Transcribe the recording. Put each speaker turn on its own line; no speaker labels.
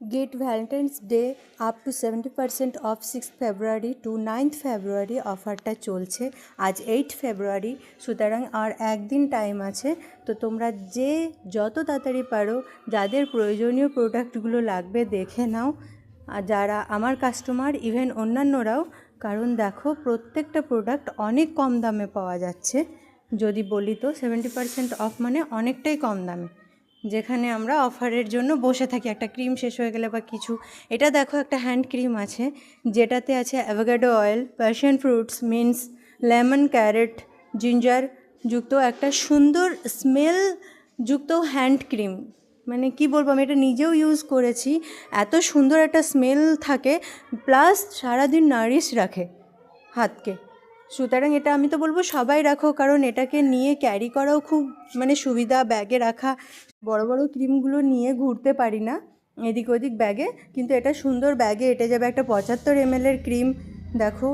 Get Valentine's Day up to 70% off 6th February to 9th February অফারটা চলছে। আজ 8 ফেব্রুয়ারি, সুতরাং আর একদিন টাইম আছে। তো তোমরা যত তাড়াতাড়ি পারো যাদের প্রয়োজনীয় প্রোডাক্টগুলো লাগবে দেখে নাও, আর যারা আমার কাস্টমার ইভেন অন্যান্যরাও, কারণ দেখো প্রত্যেকটা প্রোডাক্ট অনেক কম দামে পাওয়া যাচ্ছে। যদি বলি তো 70% অফ মানে অনেকটাই কম দামে, যেখানে আমরা অফারের জন্য বসে থাকি একটা ক্রিম শেষ হয়ে গেলে বা কিছু। এটা দেখো একটা হ্যান্ড ক্রিম আছে যেটাতে আছে avocado oil, passion fruits, mints, lemon, carrot, ginger যুক্ত একটা সুন্দর স্মেল যুক্ত হ্যান্ড ক্রিম। মানে কি বলবো, আমি এটা নিজেও ইউজ করেছি, এত সুন্দর একটা স্মেল থাকে, প্লাস সারাদিন নারিশ রাখে হাতকে। সুতরাং এটা আমি তো বলবো সবাই রাখো, কারণ এটাকে নিয়ে ক্যারি করাও খুব মানে সুবিধা, ব্যাগে রাখা। বড় বড় ক্রিমগুলো নিয়ে ঘুরতে পারি না এদিক ওদিক ব্যাগে, কিন্তু এটা সুন্দর ব্যাগে এঁটে যাবে। একটা 75 ml ক্রিম দেখো।